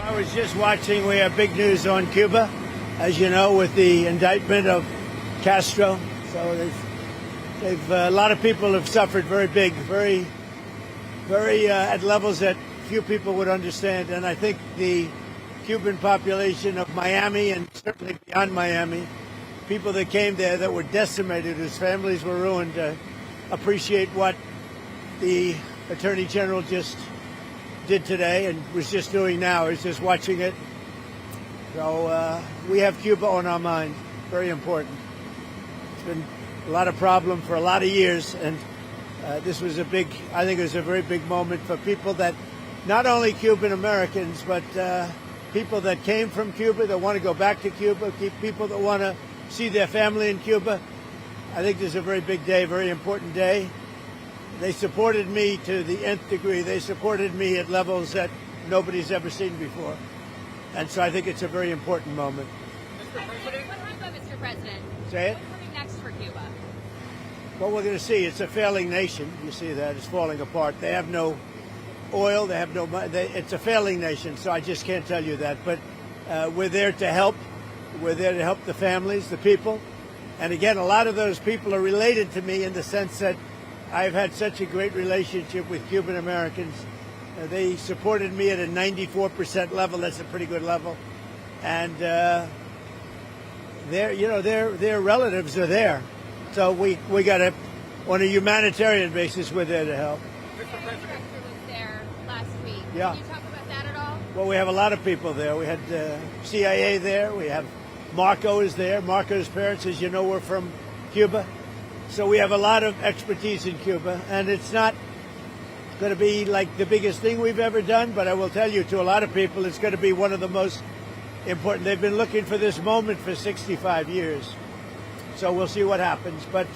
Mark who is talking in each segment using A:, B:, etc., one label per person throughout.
A: I was just watching. We have big news on Cuba, as you know, with the indictment of Castro. So a lot of people have suffered very big, very at levels that few people would understand. And I think the Cuban population of Miami and certainly beyond Miami, people that came there that were decimated, whose families were ruined, appreciate what the Attorney General just did today and was just doing now. He's just watching it. So we have Cuba on our mind. Very important. It's been a lot of problem for a lot of years, and this was I think it was a very big moment for people that, not only Cuban Americans, but people that came from Cuba, that want to go back to Cuba, people that want to see their family in Cuba. I think this is a very big day, very important day. They supported me to the nth degree. They supported me at levels that nobody's ever seen before. And so I think it's a very important moment.
B: Mr. President? What happened, Mr. President?
A: Say it?
B: What's coming next for Cuba?
A: Well, we're going to see. It's a failing nation. You see that. It's falling apart. They have no oil. They have no money. It's a failing nation, so I just can't tell you that. But we're there to help. We're there to help the families, the people. And again, a lot of those people are related to me in the sense that I've had such a great relationship with Cuban Americans. They supported me at a 94% level. That's a pretty good level. And their relatives are there. So we got to, on a humanitarian basis, we're there to help.
B: Mr. President was there last week.
A: Yeah.
B: Can you talk about that at all?
A: Well, we have a lot of people there. We had CIA there. We have Marco is there. Marco's parents, as you know, were from Cuba. So we have a lot of expertise in Cuba, and it's not going to be like the biggest thing we've ever done, but I will tell you, to a lot of people, it's going to be one of the most important. They've been looking for this moment for 65 years. So we'll see what happens. But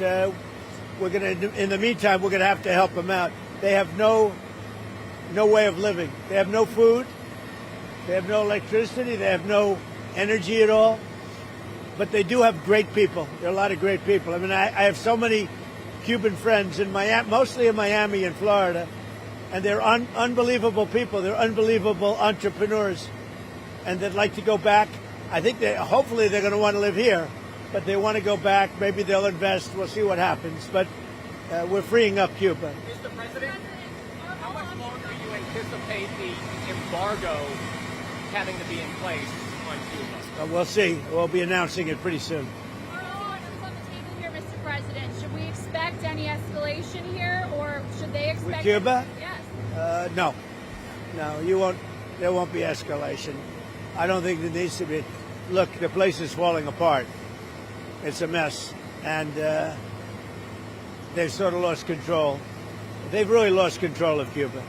A: we're going to, in the meantime, we're going to have to help them out. They have no way of living. They have no food. They have no electricity. They have no energy at all. But they do have great people. There are a lot of great people. I mean, I have so many Cuban friends in Miami, mostly in Miami and Florida, and they're unbelievable people. They're unbelievable entrepreneurs, and they'd like to go back. I think hopefully they're going to want to live here, but they want to go back. Maybe they'll invest. We'll see what happens. But we're freeing up Cuba.
C: Mr. President, how much longer do you anticipate the embargo having to be in place on Cuba?
A: We'll see. We'll be announcing it pretty soon.
B: Are all items on the table here, Mr. President? Should we expect any escalation here, or should they expect...
A: With Cuba?
B: Yes.
A: No. You won't. There won't be escalation. I don't think there needs to be. Look, the place is falling apart. It's a mess, and they've sort of lost control. They've really lost control of Cuba.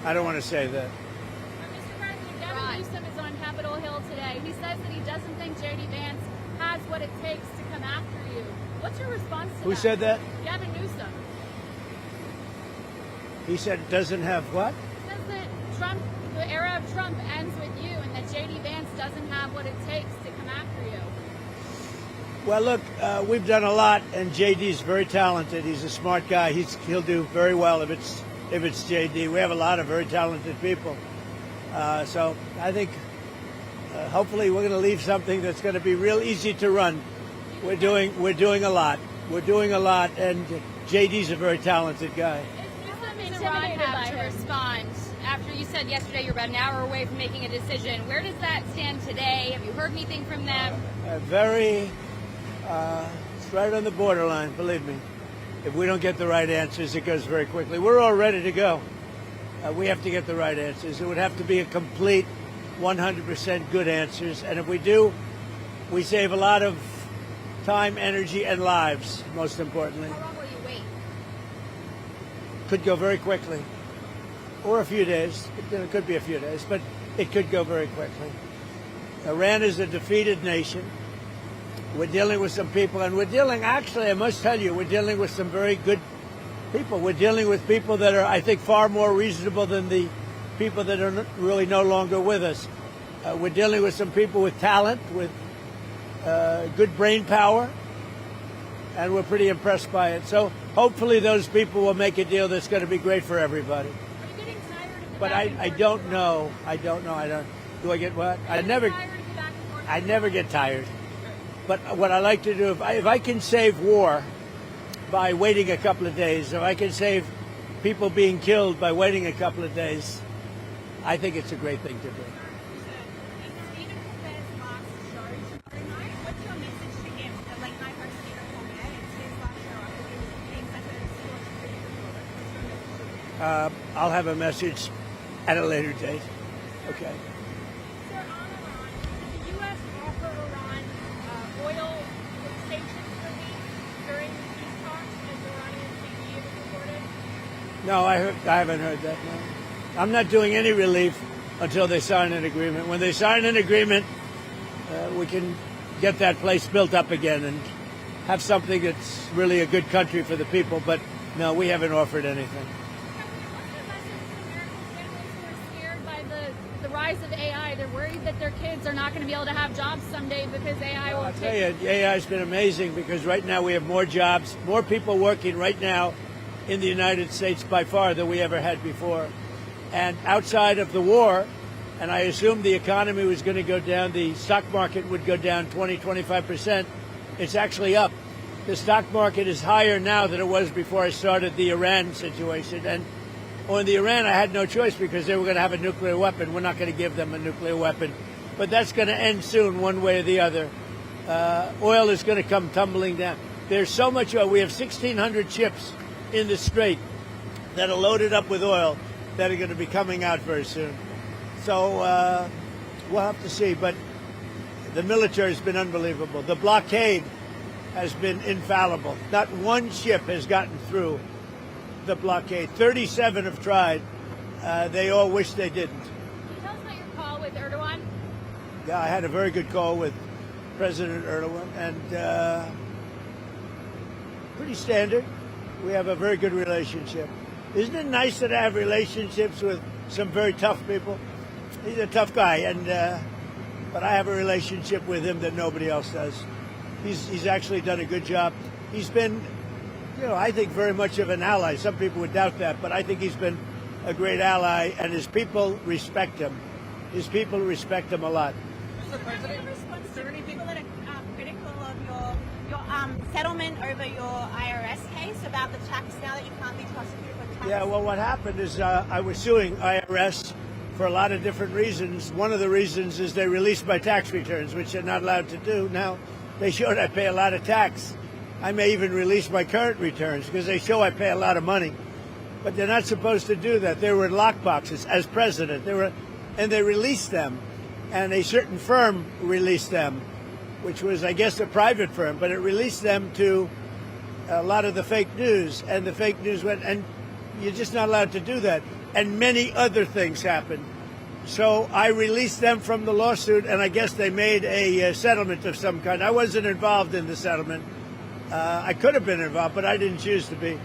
A: I don't want to say that.
B: Mr. President, Gavin Newsom is on Capitol Hill today. He says that he doesn't think J.D. Vance has what it takes to come after you. What's your response to that?
A: Who said that?
B: Gavin Newsom.
A: He said it doesn't have what?
B: He says that the era of Trump ends with you, and that J.D. Vance doesn't have what it takes to come after you.
A: Well, look, we've done a lot, and J.D.'s very talented. He's a smart guy. He'll do very well if it's J.D. We have a lot of very talented people. So I think hopefully we're going to leave something that's going to be real easy to run. We're doing a lot. We're doing a lot, and J.D.'s a very talented guy.
B: Is Iran have to respond? After you said yesterday you're about an hour away from making a decision, where does that stand today? Have you heard anything from them?
A: It's right on the borderline, believe me. If we don't get the right answers, it goes very quickly. We're all ready to go. We have to get the right answers. It would have to be a complete 100% good answers. And if we do, we save a lot of time, energy, and lives, most importantly.
B: How long will you wait?
A: Could go very quickly. Or a few days. It could be a few days, but it could go very quickly. Iran is a defeated nation. We're dealing with some people, and actually, I must tell you, we're dealing with some very good people. We're dealing with people that are, I think, far more reasonable than the people that are really no longer with us. We're dealing with some people with talent, with good brain power, and we're pretty impressed by it. So hopefully those people will make a deal that's going to be great for everybody.
B: Are you getting tired of the
A: But
B: back and
A: I
B: forth?
A: don't know. I don't. Do I get what? I never.
B: Tired of the back and forth?
A: I never get tired. But what I like to do, if I can save war by waiting a couple of days, if I can save people being killed by waiting a couple of days, I think it's a great thing to do.
D: What's your message to him? The late night host Stephen Colbert, it's his last show after being such a
A: I'll have a message at a later date. Okay.
B: Sir, on Iran, did the U.S. offer Iran oil sanctions relief during the peace talks, as Iranian TV has reported?
A: No, I haven't heard that. No. I'm not doing any relief until they sign an agreement. When they sign an agreement, we can get that place built up again and have something that's really a good country for the people. But no, we haven't offered anything.
B: What's the message to American families who are scared by the rise of AI? They're worried that their kids are not going to be able to have jobs someday because AI will
A: I'll tell you, AI has been amazing because right now we have more jobs, more people working right now in the United States by far than we ever had before. And outside of the war, and I assumed the economy was going to go down, the stock market would go down 20-25%. It's actually up. The stock market is higher now than it was before I started the Iran situation. And on the Iran, I had no choice because they were going to have a nuclear weapon. We're not going to give them a nuclear weapon. But that's going to end soon, one way or the other. Oil is going to come tumbling down. There's so much oil. We have 1,600 ships in the Strait that are loaded up with oil that are going to be coming out very soon. So we'll have to see. But the military has been unbelievable. The blockade has been infallible. Not one ship has gotten through the blockade. 37 have tried. They all wish they didn't.
B: Can you tell us about your call with Erdogan?
A: Yeah, I had a very good call with President Erdogan, and pretty standard. We have a very good relationship. Isn't it nice that I have relationships with some very tough people? He's a tough guy, and but I have a relationship with him that nobody else does. He's actually done a good job. He's been, I think very much of an ally. Some people would doubt that, but I think he's been a great ally, and his people respect him. His people respect him a lot.
D: Mr. President, response to people that are critical of your settlement over your IRS case about the tax now that you can't be prosecuted for tax?
A: Yeah, well, what happened is I was suing IRS for a lot of different reasons. One of the reasons is they released my tax returns, which they're not allowed to do. Now, they showed I pay a lot of tax. I may even release my current returns because they show I pay a lot of money. But they're not supposed to do that. They were in lockboxes as president. And they released them. And a certain firm released them, which was, I guess, a private firm. But it released them to a lot of the fake news. And the fake news went, and you're just not allowed to do that. And many other things happened. So I released them from the lawsuit, and I guess they made a settlement of some kind. I wasn't involved in the settlement. I could have been involved, but I didn't choose to be.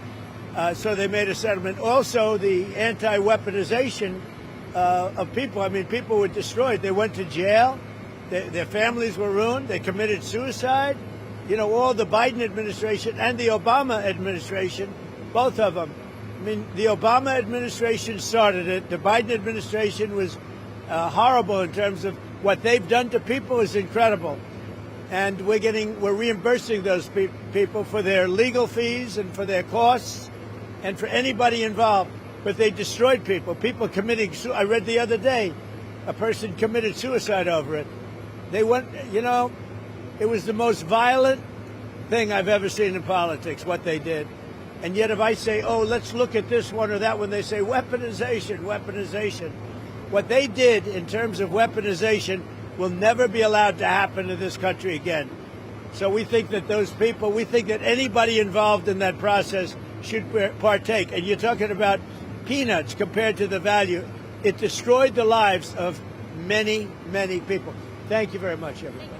A: So they made a settlement. Also, the anti-weaponization of people. I mean, people were destroyed. They went to jail. Their families were ruined. They committed suicide. All the Biden administration and the Obama administration, both of them. I mean, the Obama administration started it. The Biden administration was horrible in terms of what they've done to people is incredible. And we're reimbursing those people for their legal fees and for their costs and for anybody involved. But they destroyed people. People committing, I read the other day, a person committed suicide over it. They went, it was the most violent thing I've ever seen in politics, what they did. And yet if I say, let's look at this one or that one, they say weaponization, weaponization. What they did in terms of weaponization will never be allowed to happen in this country again. So we think that we think that anybody involved in that process should partake. And you're talking about peanuts compared to the value. It destroyed the lives of many, many people. Thank you very much, everybody.